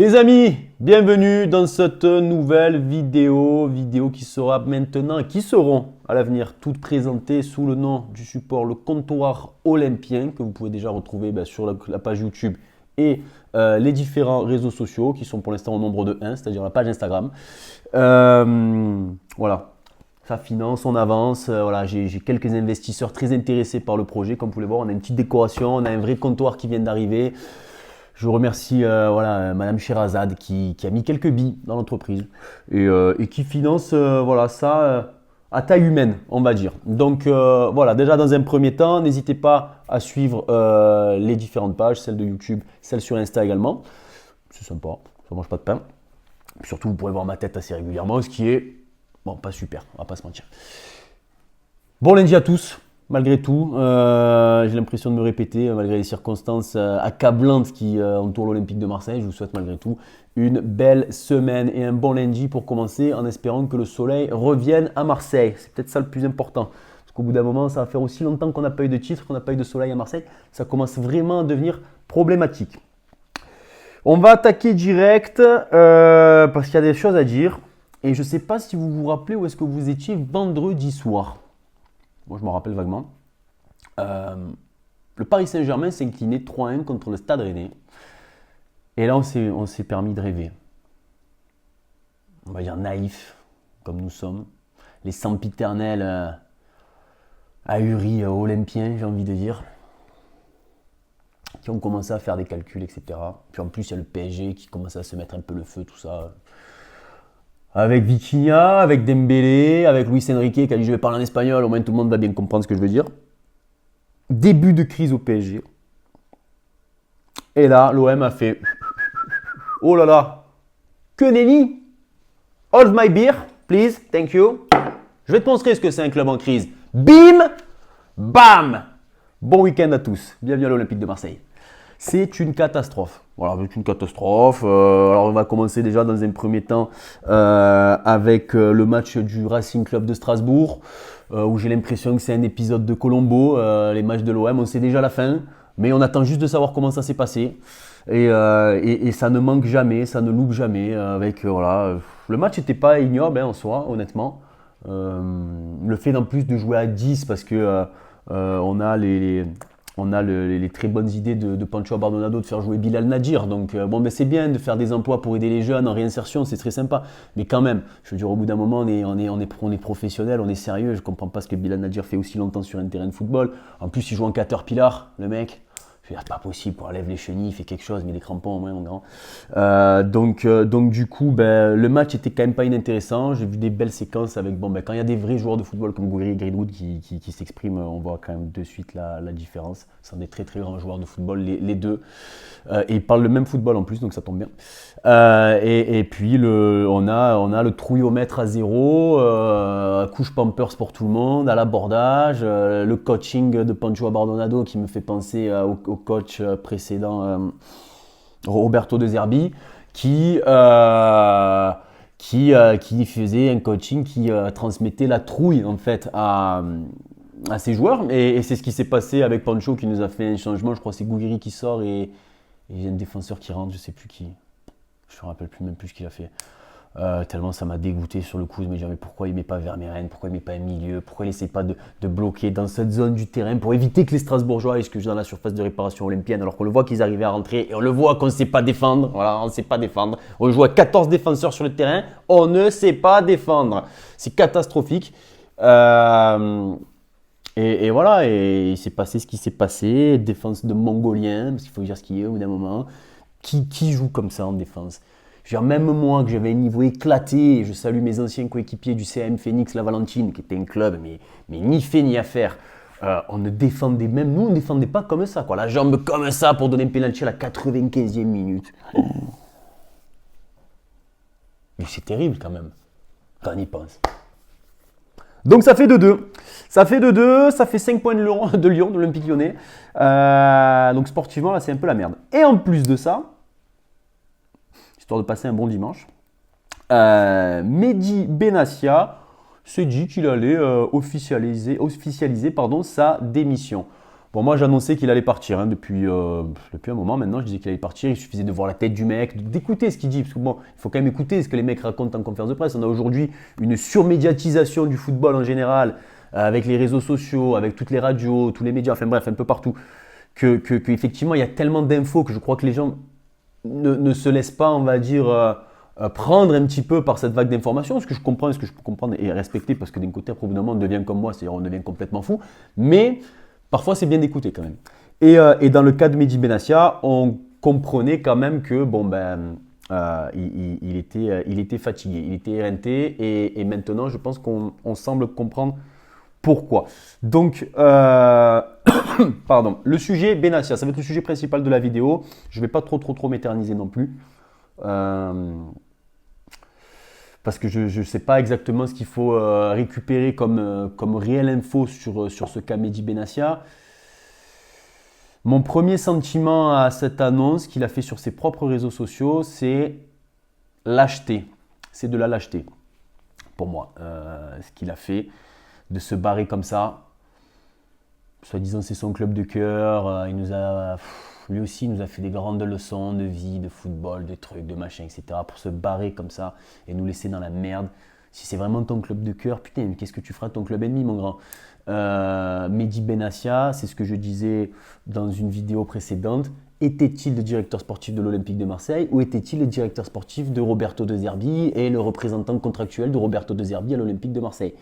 Les amis, bienvenue dans cette nouvelle vidéo qui sera maintenant et qui seront à l'avenir toutes présentées sous le nom du support Le Comptoir Olympien que vous pouvez déjà retrouver sur la page YouTube et les différents réseaux sociaux qui sont pour l'instant au nombre de 1, c'est-à-dire la page Instagram. Voilà, ça finance, on avance. Voilà, j'ai quelques investisseurs très intéressés par le projet. Comme vous pouvez voir, on a une petite décoration, on a un vrai comptoir qui vient d'arriver. Je remercie Madame Sherazade qui a mis quelques billes dans l'entreprise et qui finance ça à taille humaine, on va dire. Donc voilà, déjà dans un premier temps, n'hésitez pas à suivre les différentes pages, celle de YouTube, celle sur Insta également. C'est sympa, ça mange pas de pain. Puis surtout, vous pourrez voir ma tête assez régulièrement, ce qui est, bon, pas super, on va pas se mentir. Bon lundi à tous. Malgré tout, j'ai l'impression de me répéter, malgré les circonstances accablantes qui entourent l'Olympique de Marseille. Je vous souhaite malgré tout une belle semaine et un bon lundi pour commencer en espérant que le soleil revienne à Marseille. C'est peut-être ça le plus important. Parce qu'au bout d'un moment, ça va faire aussi longtemps qu'on n'a pas eu de titre, qu'on n'a pas eu de soleil à Marseille. Ça commence vraiment à devenir problématique. On va attaquer direct parce qu'il y a des choses à dire. Et je ne sais pas si vous vous rappelez où est-ce que vous étiez vendredi soir. Moi, je m'en rappelle vaguement. Le Paris Saint-Germain s'est incliné 3-1 contre le Stade Rennais. Et là, on s'est permis de rêver. On va dire naïf, comme nous sommes. Les sempiternels ahuris olympiens, j'ai envie de dire. Qui ont commencé à faire des calculs, etc. Puis en plus, il y a le PSG qui commence à se mettre un peu le feu, tout ça. Avec Vitinha, avec Dembélé, avec Luis Enrique qui a dit je vais parler en espagnol, au moins tout le monde va bien comprendre ce que je veux dire. Début de crise au PSG. Et là, l'OM a fait oh là là, que nenni. Hold my beer, please, thank you. Je vais te montrer ce que c'est un club en crise. Bim, bam. Bon week-end à tous. Bienvenue à l'Olympique de Marseille. C'est une catastrophe. Voilà, c'est une catastrophe. Alors, on va commencer déjà dans un premier temps avec le match du Racing Club de Strasbourg, où j'ai l'impression que c'est un épisode de Colombo. Les matchs de l'OM, on sait déjà la fin, mais on attend juste de savoir comment ça s'est passé. Et ça ne manque jamais, ça ne loupe jamais. Le match n'était pas ignoble en soi, honnêtement. Le fait en plus de jouer à 10 parce que on a les très bonnes idées de Pancho Abandonado de faire jouer Bilal Nadir. Donc c'est bien de faire des emplois pour aider les jeunes en réinsertion, c'est très sympa. Mais quand même, je veux dire, au bout d'un moment, on est professionnel, on est sérieux. Je ne comprends pas ce que Bilal Nadir fait aussi longtemps sur un terrain de football. En plus, il joue en Caterpillar, le mec. Je veux dire, c'est pas possible, pour enlève les chenilles, il fait quelque chose, mais les crampons au moins, mon grand. Donc du coup, le match était quand même pas inintéressant. J'ai vu des belles séquences avec, quand il y a des vrais joueurs de football comme Gouiri et Greenwood qui s'expriment, on voit quand même de suite la différence. Ce sont des très très grands joueurs de football, les deux. Et ils parlent le même football en plus, donc ça tombe bien. Et puis, on a le trouillomètre à zéro, couche Pampers pour tout le monde, à l'abordage, le coaching de Pancho Abandonado qui me fait penser au coach précédent, Roberto De Zerbi, qui faisait un coaching qui transmettait la trouille en fait à ses joueurs. Et c'est ce qui s'est passé avec Pancho qui nous a fait un changement. Je crois que c'est Gouiri qui sort et il y a un défenseur qui rentre, je ne sais plus qui. Je ne me rappelle plus même plus ce qu'il a fait. Tellement ça m'a dégoûté sur le coup. Je me disais, mais pourquoi il ne met pas Vermeeren? Pourquoi il ne met pas un milieu? Pourquoi il n'essaie pas de bloquer dans cette zone du terrain pour éviter que les Strasbourgeois aillent dans la surface de réparation olympienne alors qu'on le voit qu'ils arrivaient à rentrer et on le voit qu'on ne sait pas défendre. Voilà, on ne sait pas défendre. On joue à 14 défenseurs sur le terrain. On ne sait pas défendre. C'est catastrophique. Et voilà, et il s'est passé ce qui s'est passé. Défense de Mongolien, parce qu'il faut dire ce qu'il y a au bout d'un moment. Qui joue comme ça en défense? Même moi, que j'avais un niveau éclaté, je salue mes anciens coéquipiers du CM Phoenix La Valentine, qui était un club, mais ni fait ni à faire. On ne défendait même, nous on ne défendait pas comme ça, quoi. La jambe comme ça pour donner un penalty à la 95e minute. Mais c'est terrible quand même, quand on y pense. Donc ça fait 2-2. Ça fait 5 points de Lyon, de l'Olympique Lyonnais. Donc sportivement, là c'est un peu la merde. Et en plus de ça, histoire de passer un bon dimanche, Mehdi Benassia s'est dit qu'il allait officialiser sa démission. Pour moi, j'annonçais qu'il allait partir depuis un moment maintenant. Je disais qu'il allait partir. Il suffisait de voir la tête du mec, d'écouter ce qu'il dit. Parce que bon, il faut quand même écouter ce que les mecs racontent en conférence de presse. On a aujourd'hui une surmédiatisation du football en général, avec les réseaux sociaux, avec toutes les radios, tous les médias, enfin bref, un peu partout. Que effectivement, il y a tellement d'infos que je crois que les gens ne se laissent pas, on va dire, prendre un petit peu par cette vague d'informations. Ce que je comprends et ce que je peux comprendre et respecter, parce que d'un côté, après, évidemment, on devient comme moi, c'est-à-dire on devient complètement fou. Mais parfois, c'est bien d'écouter quand même. Et dans le cas de Mehdi Benassia, on comprenait quand même que il était fatigué, il était éreinté. Et maintenant, je pense qu'on semble comprendre pourquoi. Donc, pardon, le sujet Benassia, ça va être le sujet principal de la vidéo. Je ne vais pas trop m'éterniser non plus. Parce que je ne sais pas exactement ce qu'il faut récupérer comme réelle info sur ce cas Mehdi Benassia. Mon premier sentiment à cette annonce qu'il a fait sur ses propres réseaux sociaux, c'est lâcheté. C'est de la lâcheté, pour moi, ce qu'il a fait, de se barrer comme ça. Soi-disant, c'est son club de cœur. Lui aussi, il nous a fait des grandes leçons de vie, de football, de trucs, de machin, etc. pour se barrer comme ça et nous laisser dans la merde. Si c'est vraiment ton club de cœur, putain, qu'est-ce que tu feras de ton club ennemi, mon grand? Mehdi Benassia, c'est ce que je disais dans une vidéo précédente. Était-il le directeur sportif de l'Olympique de Marseille ou était-il le directeur sportif de Roberto De Zerbi et le représentant contractuel de Roberto De Zerbi à l'Olympique de Marseille?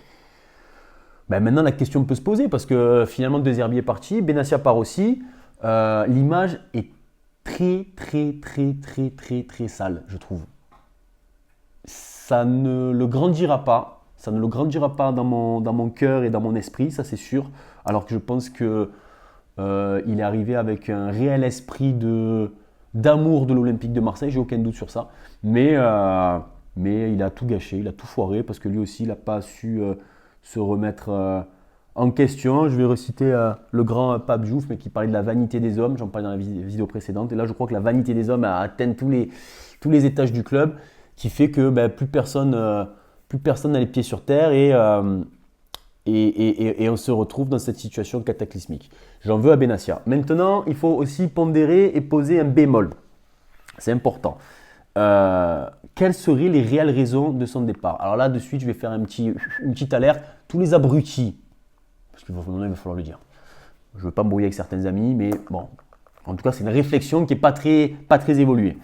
Maintenant, la question peut se poser parce que finalement, De Zerbi est parti, Benassia part aussi. L'image est très sale, je trouve. Ça ne le grandira pas. Ça ne le grandira pas dans mon cœur et dans mon esprit, ça c'est sûr. Alors que je pense qu'il est arrivé avec un réel esprit d'amour de l'Olympique de Marseille, j'ai aucun doute sur ça. Mais il a tout gâché, il a tout foiré parce que lui aussi, il n'a pas su se remettre en question. Je vais reciter le grand Pape Diouf, mais qui parlait de la vanité des hommes. J'en parlais dans la vidéo précédente. Et là, je crois que la vanité des hommes a atteint tous les étages du club, qui fait que plus personne n'a les pieds sur terre et on se retrouve dans cette situation cataclysmique. J'en veux à Benassia. Maintenant, il faut aussi pondérer et poser un bémol. C'est important. Quelles seraient les réelles raisons de son départ? Alors là, de suite, je vais faire une petite alerte. Tous les abrutis, parce qu'il va falloir le dire. Je ne veux pas me brouiller avec certains amis, mais bon, en tout cas, c'est une réflexion qui n'est pas très évoluée.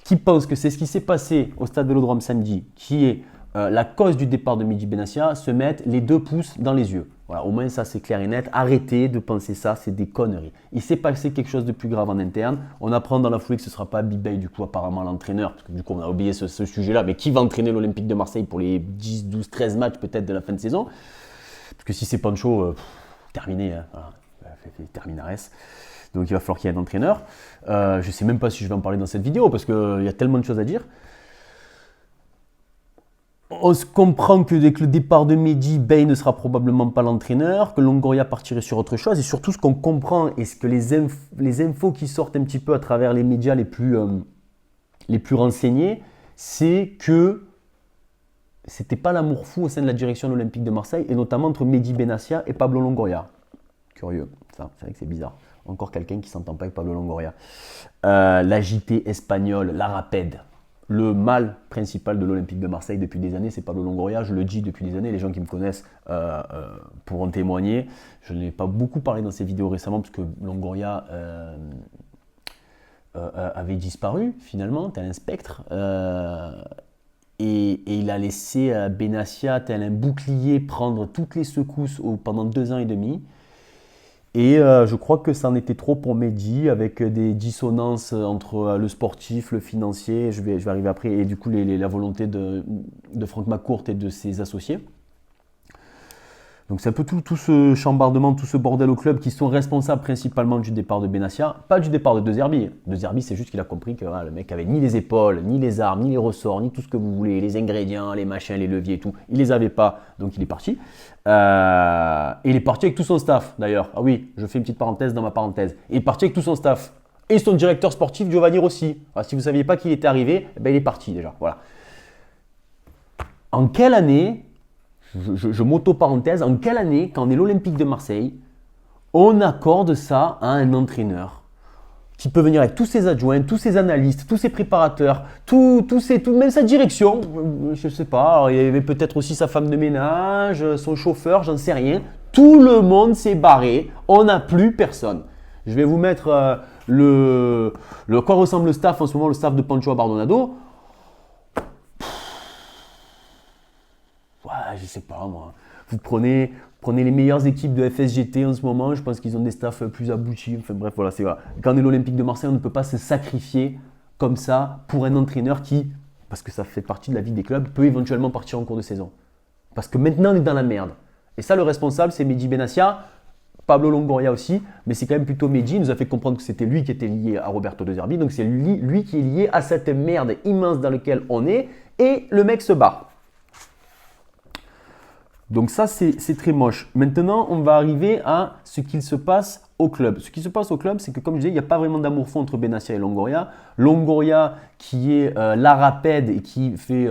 Qui pense que c'est ce qui s'est passé au stade Vélodrome samedi, qui est la cause du départ de Mehdi Benassia, se mettent les 2 pouces dans les yeux. Voilà, au moins ça c'est clair et net. Arrêtez de penser ça, c'est des conneries. Il s'est passé quelque chose de plus grave en interne. On apprend dans la foulée que ce ne sera pas Bibey, du coup apparemment l'entraîneur, parce que du coup on a oublié ce sujet-là, mais qui va entraîner l'Olympique de Marseille pour les 10, 12, 13 matchs peut-être de la fin de saison? Parce que si c'est Pancho, terminé, hein, voilà, terminares. Donc il va falloir qu'il y ait un entraîneur. Je ne sais même pas si je vais en parler dans cette vidéo, parce qu'il y a tellement de choses à dire. On se comprend que dès que le départ de Mehdi, Bey ne sera probablement pas l'entraîneur, que Longoria partirait sur autre chose. Et surtout, ce qu'on comprend et ce que les infos qui sortent un petit peu à travers les médias les plus renseignés, c'est que c'était pas l'amour fou au sein de la direction de l'Olympique de Marseille, et notamment entre Mehdi Benassia et Pablo Longoria. Curieux, ça, c'est vrai que c'est bizarre. Encore quelqu'un qui ne s'entend pas avec Pablo Longoria. La JP espagnole, la Raped. Le mal principal de l'Olympique de Marseille depuis des années, c'est Pablo Longoria. Je le dis depuis des années, les gens qui me connaissent pourront témoigner. Je n'ai pas beaucoup parlé dans ces vidéos récemment parce que Longoria avait disparu finalement, tel un spectre. Et il a laissé Benassia, tel un bouclier, prendre toutes les secousses pendant 2 ans et demi. Et je crois que ça en était trop pour Mehdi, avec des dissonances entre le sportif, le financier, je vais arriver après, et du coup la volonté de Franck McCourt et de ses associés. Donc c'est un peu tout ce chambardement, tout ce bordel au club qui sont responsables principalement du départ de Benassia, pas du départ de De Zerbi. De Zerbi, c'est juste qu'il a compris que le mec avait ni les épaules, ni les armes, ni les ressorts, ni tout ce que vous voulez, les ingrédients, les machins, les leviers et tout. Il les avait pas, donc il est parti. Et il est parti avec tout son staff d'ailleurs. Ah oui, je fais une petite parenthèse dans ma parenthèse. Il est parti avec tout son staff. Et son directeur sportif Giovanni Rossi. Alors, si vous ne saviez pas qu'il était arrivé, il est parti déjà. Voilà. En quelle année... Je m'auto-parenthèse, en quelle année, quand on est l'Olympique de Marseille, on accorde ça à un entraîneur qui peut venir avec tous ses adjoints, tous ses analystes, tous ses préparateurs, même sa direction, je ne sais pas, alors, il y avait peut-être aussi sa femme de ménage, son chauffeur, j'en sais rien. Tout le monde s'est barré, on n'a plus personne. Je vais vous mettre quoi ressemble le staff en ce moment, le staff de Pancho Abardonado. Ouais, je sais pas moi. Vous prenez les meilleures équipes de FSGT en ce moment, je pense qu'ils ont des staffs plus aboutis. Enfin bref, voilà, c'est voilà. Quand on est l'Olympique de Marseille, on ne peut pas se sacrifier comme ça pour un entraîneur qui, parce que ça fait partie de la vie des clubs, peut éventuellement partir en cours de saison. Parce que maintenant, on est dans la merde. Et ça, le responsable, c'est Mehdi Benassia, Pablo Longoria aussi, mais c'est quand même plutôt Mehdi. Il nous a fait comprendre que c'était lui qui était lié à Roberto De Zerbi. Donc c'est lui qui est lié à cette merde immense dans laquelle on est. Et le mec se barre. Donc ça, c'est très moche. Maintenant, on va arriver à ce qu'il se passe au club. Ce qui se passe au club, c'est que comme je disais, il n'y a pas vraiment d'amour fond entre Benassia et Longoria. Longoria qui est l'arapède et qui fait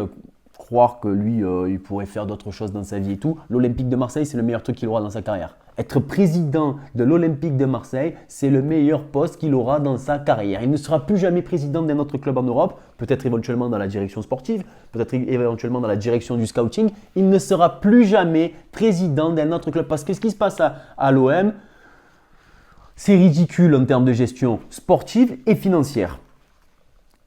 croire que lui, il pourrait faire d'autres choses dans sa vie et tout. L'Olympique de Marseille, c'est le meilleur truc qu'il aura dans sa carrière. Être président de l'Olympique de Marseille, c'est le meilleur poste qu'il aura dans sa carrière. Il ne sera plus jamais président d'un autre club en Europe, peut-être éventuellement dans la direction sportive, peut-être éventuellement dans la direction du scouting. Il ne sera plus jamais président d'un autre club parce que ce qui se passe à l'OM, c'est ridicule en termes de gestion sportive et financière.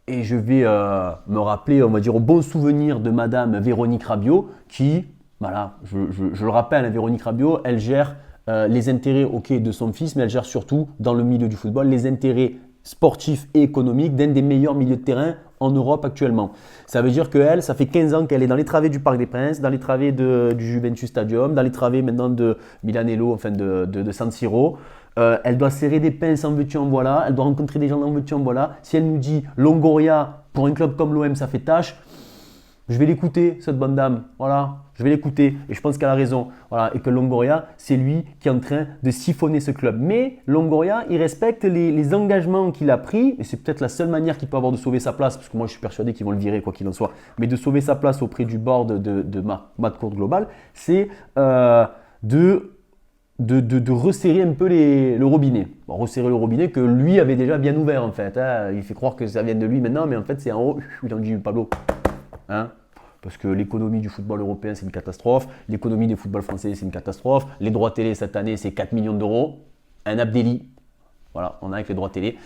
Et je vais me rappeler, on va dire, au bon souvenir de Madame Véronique Rabiot qui, voilà, je le rappelle, Véronique Rabiot, elle gère les intérêts de son fils, mais elle gère surtout dans le milieu du football les intérêts sportifs et économiques d'un des meilleurs milieux de terrain en Europe actuellement. Ça veut dire qu'elle, ça fait 15 ans qu'elle est dans les travées du Parc des Princes, dans les travées du Juventus Stadium, dans les travées maintenant de Milanello, enfin de San Siro. Elle doit serrer des pinces en veux-tu en voilà, elle doit rencontrer des gens en veux-tu en voilà. Si elle nous dit Longoria, pour un club comme l'OM, ça fait tâche, je vais l'écouter, cette bonne dame. Voilà, je vais l'écouter et je pense qu'elle a raison. Voilà, et que Longoria, c'est lui qui est en train de siphonner ce club. Mais Longoria, il respecte les engagements qu'il a pris et c'est peut-être la seule manière qu'il peut avoir de sauver sa place, parce que moi je suis persuadé qu'ils vont le virer quoi qu'il en soit. Mais de sauver sa place auprès du board de McCourt Global, c'est de resserrer un peu le robinet. Bon, resserrer le robinet que lui avait déjà bien ouvert en fait. Hein. Il fait croire que ça vient de lui maintenant, mais en fait c'est en haut. Il en dit Pablo. Hein, parce que l'économie du football européen, c'est une catastrophe. L'économie du football français, c'est une catastrophe. Les droits télé cette année, c'est 4 millions d'euros. Un Abdelli. Voilà, on a avec les droits télé.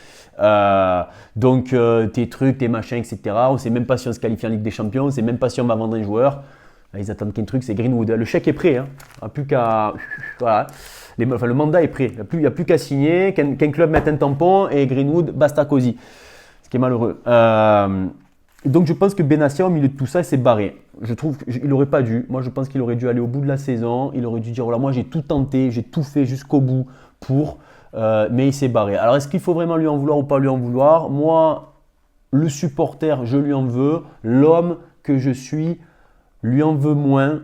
Donc, tes trucs, tes machins, etc. On ne sait même pas si on se qualifie en Ligue des Champions. On ne sait même pas si on va vendre un joueur. Là, ils attendent qu'un truc, c'est Greenwood. Le chèque est prêt. Hein. Il n'y a plus qu'à… Voilà. Le mandat est prêt. Il n'y a plus qu'à signer, qu'un club mette un tampon et Greenwood, basta cosy. Ce qui est malheureux. Donc, je pense que Benassia, au milieu de tout ça, s'est barré. Je trouve qu'il n'aurait pas dû. Moi, je pense qu'il aurait dû aller au bout de la saison. Il aurait dû dire, voilà, moi, j'ai tout tenté, j'ai tout fait jusqu'au bout pour… mais il s'est barré. Alors, est-ce qu'il faut vraiment lui en vouloir ou pas lui en vouloir? Moi, le supporter, je lui en veux. L'homme que je suis lui en veut moins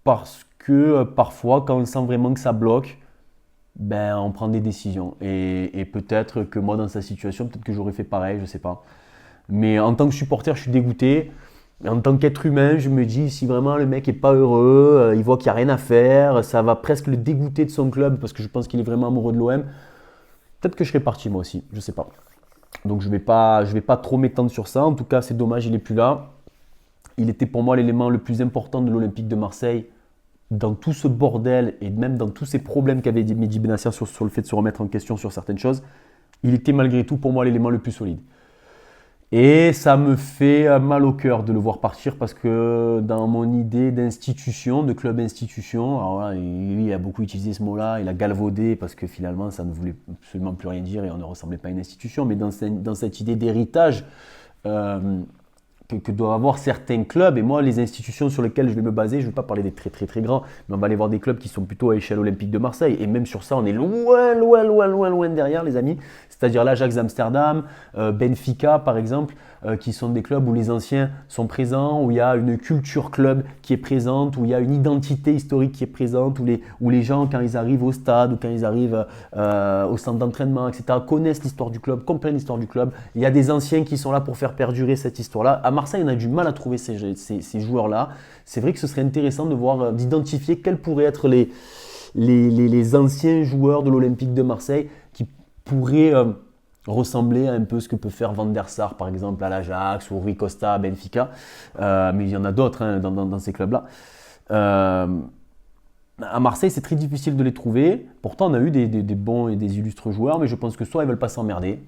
parce que parfois, quand on sent vraiment que ça bloque, ben, on prend des décisions. Et peut-être que moi, dans sa situation, peut-être que j'aurais fait pareil, je ne sais pas. Mais en tant que supporter, je suis dégoûté. Et en tant qu'être humain, je me dis, si vraiment le mec n'est pas heureux, il voit qu'il n'y a rien à faire, ça va presque le dégoûter de son club parce que je pense qu'il est vraiment amoureux de l'OM. Peut-être que je serais parti moi aussi, je ne sais pas. Donc je vais pas trop m'étendre sur ça. En tout cas, c'est dommage, il n'est plus là. Il était pour moi l'élément le plus important de l'Olympique de Marseille dans tout ce bordel et même dans tous ces problèmes qu'avait Mehdi Benassia sur le fait de se remettre en question sur certaines choses. Il était malgré tout pour moi l'élément le plus solide. Et ça me fait mal au cœur de le voir partir parce que dans mon idée d'institution, de club institution, alors là, il a beaucoup utilisé ce mot-là, il a galvaudé parce que finalement ça ne voulait absolument plus rien dire et on ne ressemblait pas à une institution, mais dans cette idée d'héritage que doivent avoir certains clubs, et moi les institutions sur lesquelles je vais me baser, je ne vais pas parler des très très très grands, mais on va aller voir des clubs qui sont plutôt à échelle olympique de Marseille, et même sur ça on est loin derrière les amis, c'est-à-dire l'Ajax d'Amsterdam, Benfica par exemple, qui sont des clubs où les anciens sont présents, où il y a une culture club qui est présente, où il y a une identité historique qui est présente, où les gens quand ils arrivent au stade ou quand ils arrivent au centre d'entraînement, etc., connaissent l'histoire du club, comprennent l'histoire du club. Il y a des anciens qui sont là pour faire perdurer cette histoire-là. À Marseille, on a du mal à trouver ces joueurs-là. C'est vrai que ce serait intéressant de voir, d'identifier quels pourraient être les anciens joueurs de l'Olympique de Marseille qui pourraient ressembler à un peu ce que peut faire Van der Sar par exemple à l'Ajax ou Rui Costa à Benfica. Mais il y en a d'autres hein, dans ces clubs-là. À Marseille, c'est très difficile de les trouver. Pourtant, on a eu des bons et des illustres joueurs, mais je pense que soit ils veulent pas s'emmerder,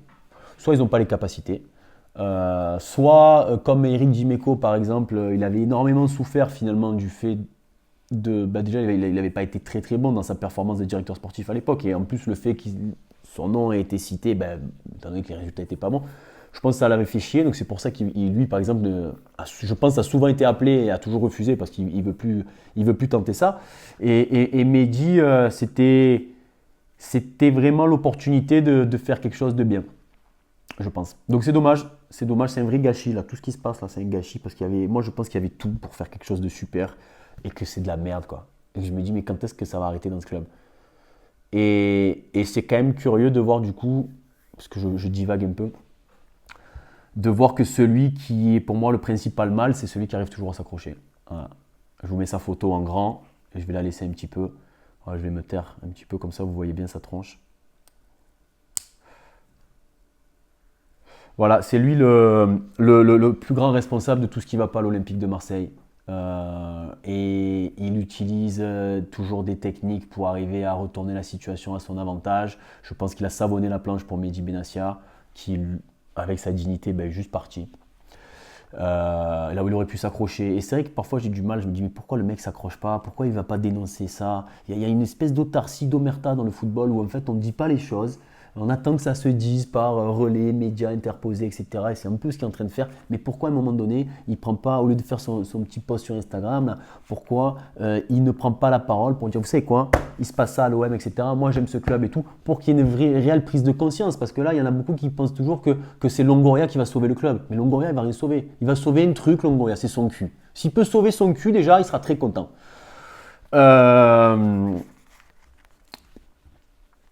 soit ils n'ont pas les capacités. Comme Eric Dimeco par exemple, il avait énormément souffert finalement du fait déjà il n'avait pas été très très bon dans sa performance de directeur sportif à l'époque, et en plus le fait que son nom ait été cité, étant donné que les résultats n'étaient pas bons, je pense que ça l'avait fait chier. Donc c'est pour ça qu'il lui par exemple, je pense a souvent été appelé et a toujours refusé parce qu'il ne veut plus tenter ça. Et Mehdi, c'était vraiment l'opportunité de faire quelque chose de bien, je pense. Donc c'est dommage, c'est un vrai gâchis là. Tout ce qui se passe là, c'est un gâchis parce moi je pense qu'il y avait tout pour faire quelque chose de super et que c'est de la merde quoi. Et je me dis mais quand est-ce que ça va arrêter dans ce club? Et c'est quand même curieux de voir du coup, parce que je divague un peu, de voir que celui qui est pour moi le principal mal, c'est celui qui arrive toujours à s'accrocher. Voilà. Je vous mets sa photo en grand et je vais la laisser un petit peu. Voilà, je vais me taire un petit peu comme ça, vous voyez bien sa tronche. Voilà, c'est lui le plus grand responsable de tout ce qui ne va pas à l'Olympique de Marseille. Et il utilise toujours des techniques pour arriver à retourner la situation à son avantage. Je pense qu'il a savonné la planche pour Mehdi Benassia, qui, avec sa dignité, est juste parti. Là où il aurait pu s'accrocher. Et c'est vrai que parfois j'ai du mal, je me dis mais pourquoi le mec s'accroche pas? Pourquoi il ne va pas dénoncer ça? Il y a une espèce d'autarcie, d'omerta dans le football où en fait on ne dit pas les choses. On attend que ça se dise par relais, médias interposés, etc. Et c'est un peu ce qu'il est en train de faire. Mais pourquoi à un moment donné, il prend pas, au lieu de faire son petit post sur Instagram, là, pourquoi il ne prend pas la parole pour dire, vous savez quoi, il se passe ça à l'OM, etc. Moi j'aime ce club et tout, pour qu'il y ait une réelle prise de conscience. Parce que là, il y en a beaucoup qui pensent toujours que c'est Longoria qui va sauver le club. Mais Longoria, il va rien sauver. Il va sauver un truc, Longoria, c'est son cul. S'il peut sauver son cul, déjà, il sera très content.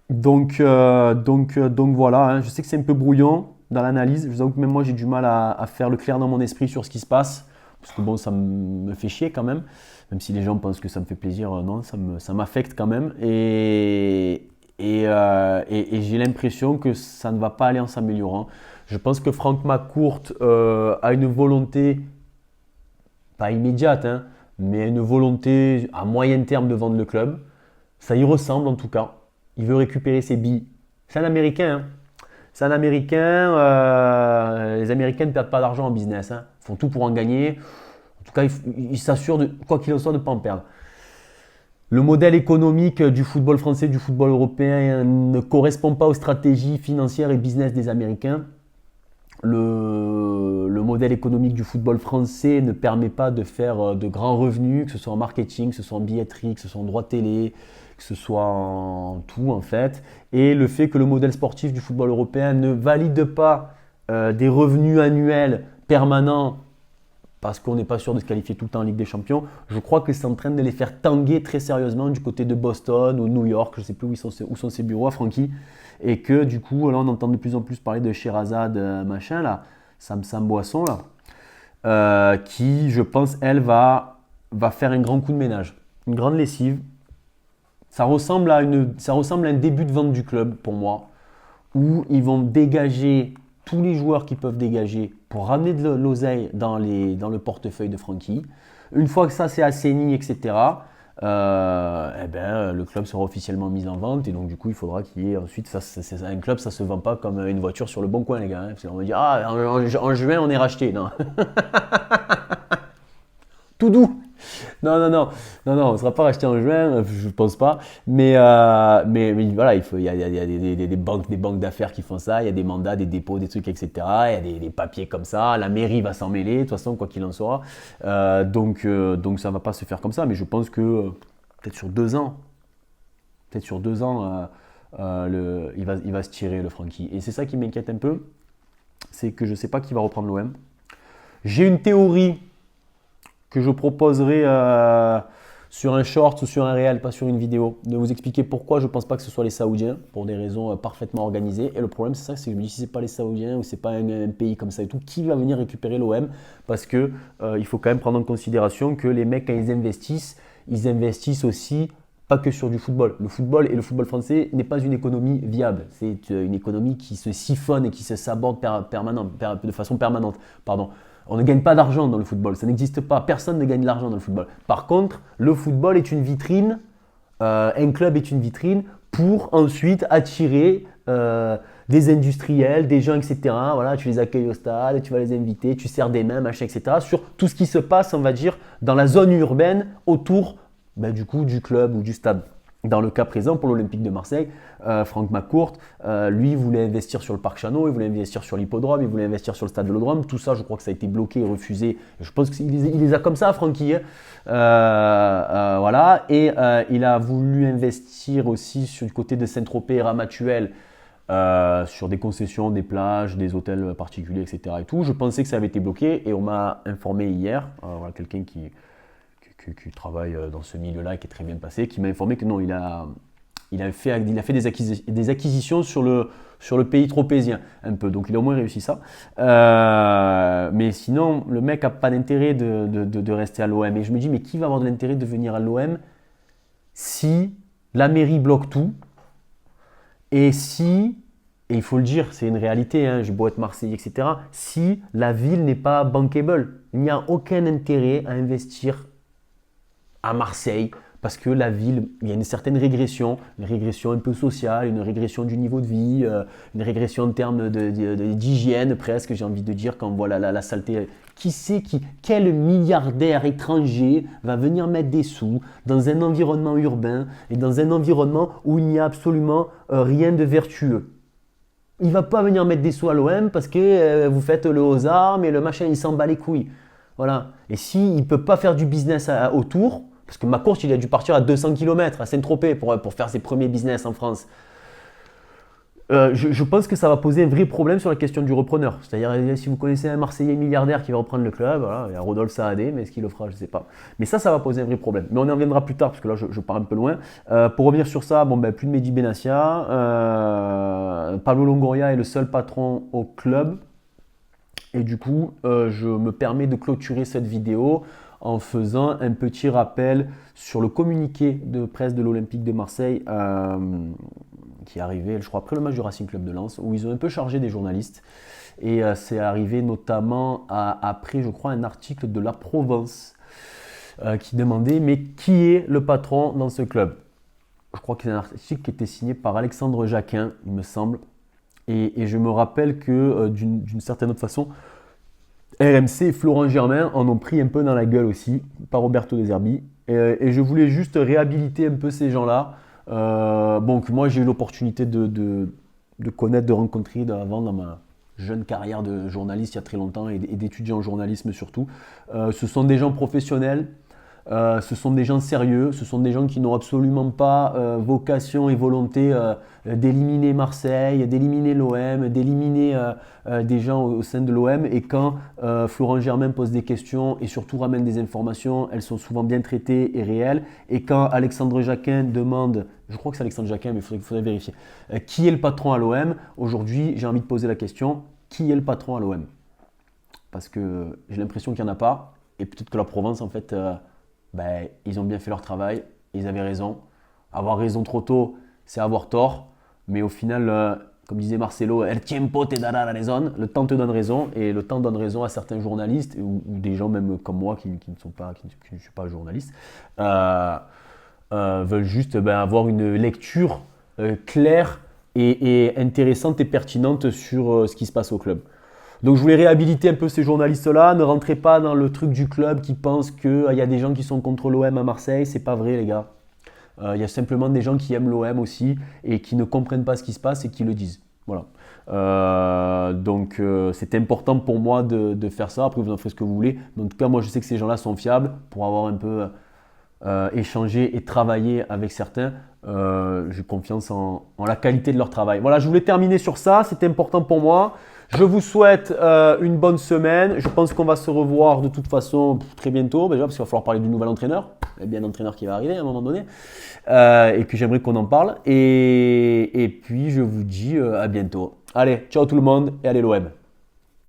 Donc voilà, hein. Je sais que c'est un peu brouillon dans l'analyse. Je vous avoue que même moi j'ai du mal à faire le clair dans mon esprit sur ce qui se passe. Parce que bon, ça me fait chier quand même. Même si les gens pensent que ça me fait plaisir, non, ça m'affecte quand même. Et j'ai l'impression que ça ne va pas aller en s'améliorant. Je pense que Franck McCourt a une volonté, pas immédiate, hein, mais une volonté à moyen terme de vendre le club. Ça y ressemble en tout cas. Il veut récupérer ses billes. C'est un Américain. Hein. C'est un Américain. Les Américains ne perdent pas d'argent en business. Hein. Ils font tout pour en gagner. En tout cas, ils s'assurent, quoi qu'il en soit, de ne pas en perdre. Le modèle économique du football français, du football européen ne correspond pas aux stratégies financières et business des Américains. Le modèle économique du football français ne permet pas de faire de grands revenus, que ce soit en marketing, que ce soit en billetterie, que ce soit en droit télé, que ce soit en tout en fait. Et le fait que le modèle sportif du football européen ne valide pas des revenus annuels permanents parce qu'on n'est pas sûr de se qualifier tout le temps en Ligue des Champions, je crois que c'est en train de les faire tanguer très sérieusement du côté de Boston ou New York, je ne sais plus où sont ses bureaux à Francky, et que du coup, là on entend de plus en plus parler de Sherazade, machin là, Sam Boisson là, qui je pense elle va faire un grand coup de ménage, une grande lessive. Ça ressemble à un début de vente du club pour moi, où ils vont dégager tous les joueurs qu'ils peuvent dégager pour ramener de l'oseille dans le portefeuille de Francky. Une fois que ça s'est assaini, etc., le club sera officiellement mis en vente et donc du coup il faudra qu'il y ait ensuite, un club ça se vend pas comme une voiture sur le bon coin les gars, hein, parce qu'on va dire ah en juin on est racheté, non. Tout doux. Non, on ne sera pas racheté en juin, je ne pense pas. Mais voilà, il y a des banques d'affaires qui font ça, il y a des mandats, des dépôts, des trucs, etc. Il y a des papiers comme ça, la mairie va s'en mêler, de toute façon, quoi qu'il en soit. Donc ça ne va pas se faire comme ça, mais je pense que peut-être sur 2 ans, il va se tirer le Francky. Et c'est ça qui m'inquiète un peu, c'est que je ne sais pas qui va reprendre l'OM. J'ai une théorie que je proposerai sur un short ou sur un réel, pas sur une vidéo, de vous expliquer pourquoi je ne pense pas que ce soit les Saoudiens, pour des raisons parfaitement organisées. Et le problème, c'est ça, c'est que je me dis, si ce n'est pas les Saoudiens ou c'est pas un pays comme ça et tout, qui va venir récupérer l'OM? Parce qu'il faut quand même prendre en considération que les mecs, quand ils investissent aussi pas que sur du football. Le football et le football français n'est pas une économie viable. C'est une économie qui se siphonne et qui se saborde de façon permanente. Pardon. On ne gagne pas d'argent dans le football. Ça n'existe pas. Personne ne gagne de l'argent dans le football. Par contre, le football est une vitrine. Un club est une vitrine pour ensuite attirer des industriels, des gens, etc. Voilà, tu les accueilles au stade, tu vas les inviter, tu sers des mains, machin, etc. Sur tout ce qui se passe, on va dire, dans la zone urbaine autour du coup, du club ou du stade. Dans le cas présent, pour l'Olympique de Marseille, Franck McCourt, lui, voulait investir sur le Parc Chanot, il voulait investir sur l'hippodrome, il voulait investir sur le stade Vélodrome. Tout ça, je crois que ça a été bloqué et refusé. Je pense qu'il les a comme ça, Francky. Voilà. Et il a voulu investir aussi sur le côté de Saint-Tropez et Ramatuelle, sur des concessions, des plages, des hôtels particuliers, etc. Et tout. Je pensais que ça avait été bloqué et on m'a informé hier, voilà, quelqu'un qui travaille dans ce milieu-là et qui est très bien passé, qui m'a informé que non, il a fait des acquisitions sur le pays tropézien, un peu. Donc il a au moins réussi ça. Mais sinon, le mec n'a pas d'intérêt de rester à l'OM. Et je me dis, mais qui va avoir de l'intérêt de venir à l'OM si la mairie bloque tout et si, et il faut le dire, c'est une réalité, hein, j'ai beau être Marseillais, etc., si la ville n'est pas bankable, il n'y a aucun intérêt à investir à Marseille, parce que la ville, il y a une certaine régression, une régression un peu sociale, une régression du niveau de vie, une régression en termes d'hygiène presque, j'ai envie de dire, quand on voit la saleté. Quel milliardaire étranger va venir mettre des sous dans un environnement urbain et dans un environnement où il n'y a absolument rien de vertueux? Il ne va pas venir mettre des sous à l'OM parce que vous faites le aux armes et le machin, il s'en bat les couilles. Voilà. Et s'il ne peut pas faire du business autour, parce que McCourt, il a dû partir à 200 km à Saint-Tropez pour faire ses premiers business en France. Je pense que ça va poser un vrai problème sur la question du repreneur. C'est-à-dire, si vous connaissez un Marseillais milliardaire qui va reprendre le club, voilà, il y a Rodolphe Saadé, mais est-ce qu'il le fera, je ne sais pas. Mais ça va poser un vrai problème. Mais on y reviendra plus tard, parce que là, je pars un peu loin. Pour revenir sur ça, plus de Mehdi Benassia. Pablo Longoria est le seul patron au club. Et du coup, je me permets de clôturer cette vidéo en faisant un petit rappel sur le communiqué de presse de l'Olympique de Marseille qui est arrivé, je crois, après le match du Racing Club de Lens, où ils ont un peu chargé des journalistes. Et c'est arrivé notamment après, je crois, un article de La Provence qui demandait « Mais qui est le patron dans ce club ?» Je crois que c'est un article qui était signé par Alexandre Jacquin, il me semble. Et je me rappelle que d'une certaine autre façon, RMC et Florent Germain en ont pris un peu dans la gueule aussi, par Roberto De Zerbi. Et je voulais juste réhabiliter un peu ces gens-là. Que moi j'ai eu l'opportunité de connaître, de rencontrer avant dans ma jeune carrière de journaliste il y a très longtemps et d'étudiant en journalisme surtout. Ce sont des gens professionnels. Ce sont des gens sérieux, ce sont des gens qui n'ont absolument pas vocation et volonté d'éliminer Marseille, d'éliminer l'OM, d'éliminer des gens au sein de l'OM. Et quand Florent Germain pose des questions et surtout ramène des informations, elles sont souvent bien traitées et réelles. Et quand Alexandre Jacquin demande, je crois que c'est Alexandre Jacquin, mais il faudrait vérifier, qui est le patron à l'OM? Aujourd'hui, j'ai envie de poser la question, qui est le patron à l'OM? Parce que j'ai l'impression qu'il n'y en a pas. Et peut-être que la Provence, en fait... ils ont bien fait leur travail, ils avaient raison. Avoir raison trop tôt, c'est avoir tort. Mais au final, comme disait Marcelo, el tiempo te dará la razón. Le temps te donne raison et le temps donne raison à certains journalistes ou des gens même comme moi qui ne suis pas journaliste, veulent juste avoir une lecture claire et intéressante et pertinente sur ce qui se passe au club. Donc je voulais réhabiliter un peu ces journalistes-là. Ne rentrez pas dans le truc du club qui pense qu'il y a des gens qui sont contre l'OM à Marseille. C'est pas vrai, les gars. Il y a simplement des gens qui aiment l'OM aussi et qui ne comprennent pas ce qui se passe et qui le disent. Voilà. Donc c'est important pour moi de faire ça. Après, vous en ferez ce que vous voulez. Mais en tout cas, moi, je sais que ces gens-là sont fiables pour avoir un peu échangé et travaillé avec certains. J'ai confiance en la qualité de leur travail. Voilà, je voulais terminer sur ça. C'était important pour moi. Je vous souhaite une bonne semaine. Je pense qu'on va se revoir de toute façon très bientôt, déjà parce qu'il va falloir parler du nouvel entraîneur. Il y a bien un entraîneur qui va arriver à un moment donné. Et puis j'aimerais qu'on en parle. Et puis je vous dis à bientôt. Allez, ciao tout le monde et allez l'OM.